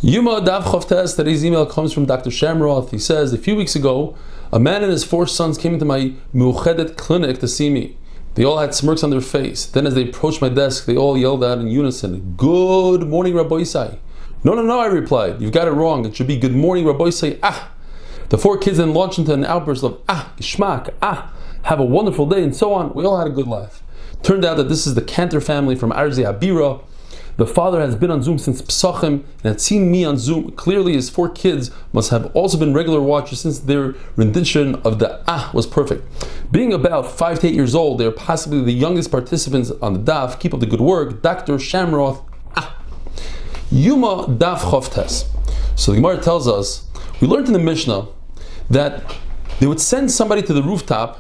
Yoma Daf. Today's email comes from Dr. Shamroth. He says, a few weeks ago, a man and his 4 sons came into my Meuchedet clinic to see me. They all had smirks on their face. Then as they approached my desk, they all yelled out in unison, "Good morning, Rabbi Isai." No, I replied. You've got it wrong. It should be "Good morning, Rabbi Isai." The 4 kids then launched into an outburst of Geschmack, have a wonderful day, and so on. We all had a good laugh. Turned out that this is the Cantor family from Rzia. The father has been on Zoom since Pesachim and had seen me on Zoom. Clearly his 4 kids must have also been regular watchers since their rendition of the was perfect. Being about 5 to 8 years old, they are possibly the youngest participants on the Daf. Keep up the good work. Dr. Shamroth. Yoma Daf. So the Gemara tells us, we learned in the Mishnah that they would send somebody to the rooftop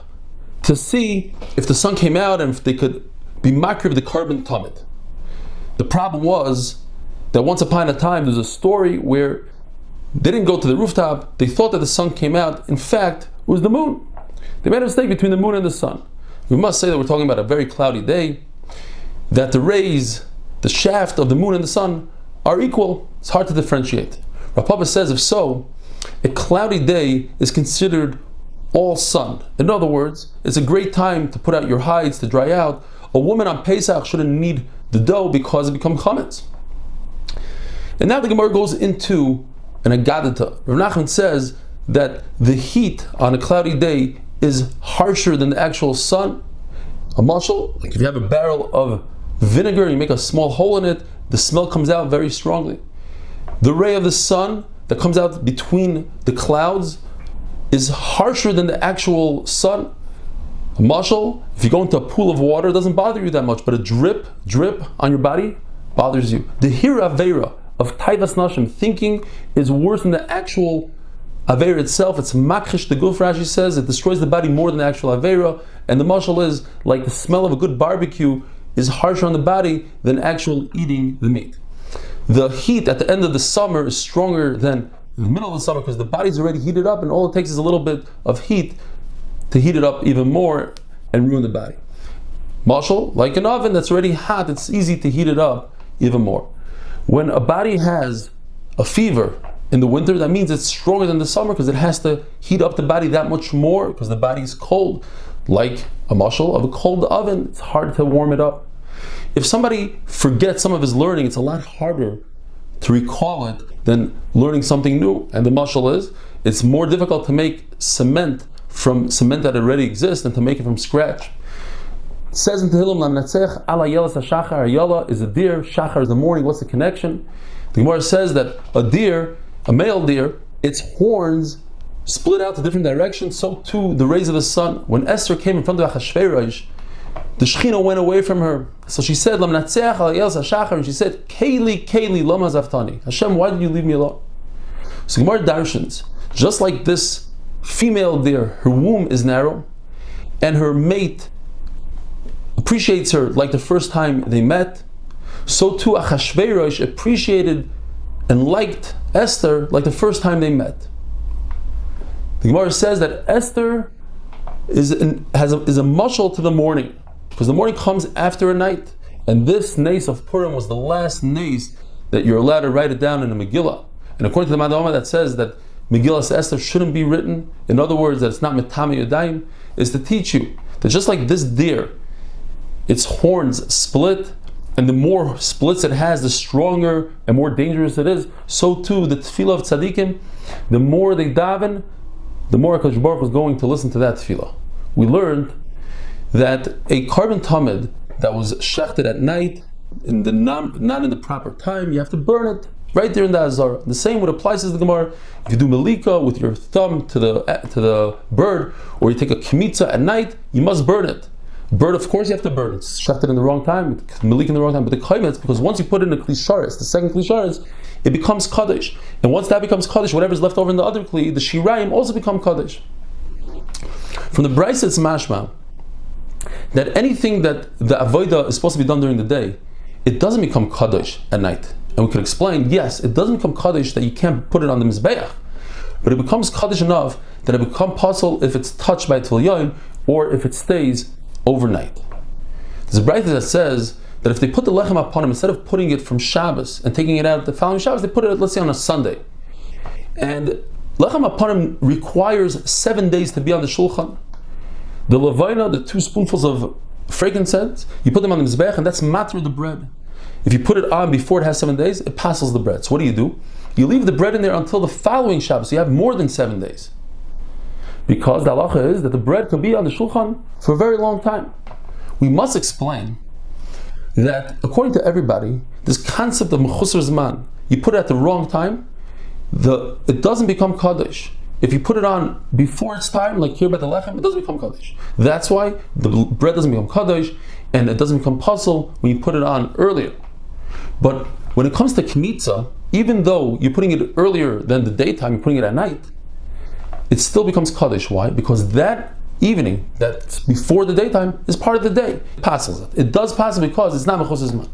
to see if the sun came out and if they could be makriv the carbon tumid. The problem was that once upon a time there's a story where they didn't go to the rooftop, they thought that the sun came out. In fact, it was the moon. They made a mistake between the moon and the sun. We must say that we're talking about a very cloudy day, that the rays, the shaft of the moon and the sun are equal. It's hard to differentiate. Rafapa says, if so, a cloudy day is considered all sun. In other words, it's a great time to put out your hides, to dry out. A woman on Pesach shouldn't need the dough because it becomes chametz. And now the Gemara goes into an agadata. Rav Nachman says that the heat on a cloudy day is harsher than the actual sun. A mashal, like if you have a barrel of vinegar, you make a small hole in it, the smell comes out very strongly. The ray of the sun that comes out between the clouds is harsher than the actual sun. A mashal, if you go into a pool of water, it doesn't bother you that much, but a drip on your body bothers you. The hira aveira of taivas nashim, thinking, is worse than the actual aveira itself. It's makrish the guf, Rashi says, it destroys the body more than the actual aveira, and the mashal is like the smell of a good barbecue is harsher on the body than actual eating the meat. The heat at the end of the summer is stronger than in the middle of the summer because the body's already heated up, and all it takes is a little bit of heat to heat it up even more and ruin the body. Mashal, like an oven that's already hot, it's easy to heat it up even more. When a body has a fever in the winter, that means it's stronger than the summer because it has to heat up the body that much more because the body is cold. Like a mashal of a cold oven, it's hard to warm it up. If somebody forgets some of his learning, it's a lot harder to recall it than learning something new. And the mashal is, it's more difficult to make cement from cement that already exists than to make it from scratch. It says in Tehillim, Lamnatzech, aliyah shachar, Yala is a deer, shachar is the morning. What's the connection? The Gemara says that a deer, a male deer, its horns split out to different directions, so too the rays of the sun. When Esther came in front of Achashverosh, the Shechina went away from her. So she said, Lamnatzech, aliyah shachar, and she said, Keli, lama zaftani. Hashem, why did you leave me alone? So Gemara darshans, just like this female deer, her womb is narrow, and her mate appreciates her like the first time they met, so too Achashverosh appreciated and liked Esther like the first time they met. The Gemara says that Esther is a mashal to the morning, because the morning comes after a night, and this nace of Purim was the last nace that you're allowed to write it down in a Megillah. And according to the Madama that says that Megillah Esther shouldn't be written, in other words, that it's not metame yodayim, is to teach you that just like this deer, its horns split, and the more splits it has, the stronger and more dangerous it is. So too, the tefillah of tzaddikim, the more they daven, the more HaKadosh Baruch was going to listen to that tefillah. We learned that a carbon tamid that was shechted at night, not in the proper time, you have to burn it right there in the Azara. The same would apply, says the Gemara. If you do malika with your thumb to the bird, or you take a kmitza at night, you must burn it. Bird, of course, you have to burn it. It's shechted in the wrong time, malika in the wrong time. But the kaimetz, because once you put in a klisharis, the second klisharis, it becomes kaddish. And once that becomes kaddish, whatever's left over in the other kli, the shirayim also become kaddish. From the Brisa, it's mashma that anything that the avodah is supposed to be done during the day, it doesn't become kaddish at night. And we can explain, yes, it doesn't become kaddish that you can't put it on the mizbeach, but it becomes kaddish enough that it becomes possible if it's touched by a tefillah or if it stays overnight. There's a brayta that says that if they put the lechem upon him, instead of putting it from Shabbos and taking it out the following Shabbos, they put it, let's say, on a Sunday. And lechem upon him requires 7 days to be on the shulchan. The levina, the 2 spoonfuls of frankincense, you put them on the mizbech, and that's matter the bread. If you put it on before it has 7 days, it passes the bread. So what do? You leave the bread in there until the following Shabbos. So you have more than 7 days. Because the halacha is that the bread can be on the shulchan for a very long time. We must explain that according to everybody, this concept of mechusar zman, you put it at the wrong time, it doesn't become kaddish. If you put it on before its time, like here by the lechem, it doesn't become kaddish. That's why the bread doesn't become kaddish, and it doesn't become puzzle when you put it on earlier. But when it comes to kmitza, even though you're putting it earlier than the daytime, you're putting it at night, it still becomes kaddish. Why? Because that evening, that's before the daytime, is part of the day. It passes it. It does pass it because it's not mechusar zman.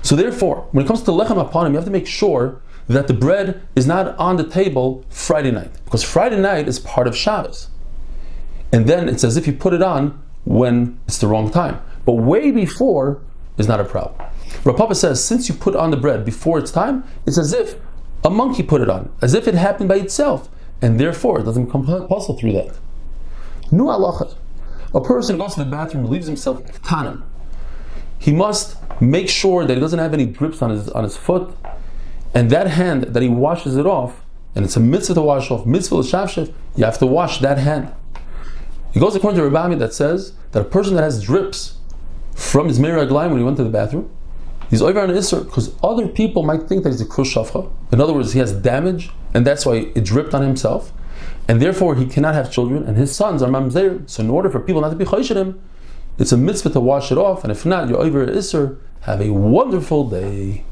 So therefore, when it comes to lechem upon him, you have to make sure that the bread is not on the table Friday night, because Friday night is part of Shabbos. And then it's as if you put it on when it's the wrong time. But way before is not a problem. Reb says, since you put on the bread before its time, it's as if a monkey put it on, as if it happened by itself, and therefore it doesn't become puzzle through that. Nu halacha. A person goes to the bathroom, leaves himself tanim. He must make sure that he doesn't have any drips on his foot, and that hand that he washes it off, and it's a mitzvah to wash off, mitzvah l'shavshev, you have to wash that hand. He goes according to Rabami that says that a person that has drips from his meir raglayim when he went to the bathroom, he's over on an isser, because other people might think that he's a krus shafcha. In other words, he has damage, and that's why it dripped on himself, and therefore he cannot have children, and his sons are mamzer. So in order for people not to be chayshid him, it's a mitzvah to wash it off, and if not, you're over an isser. Have a wonderful day.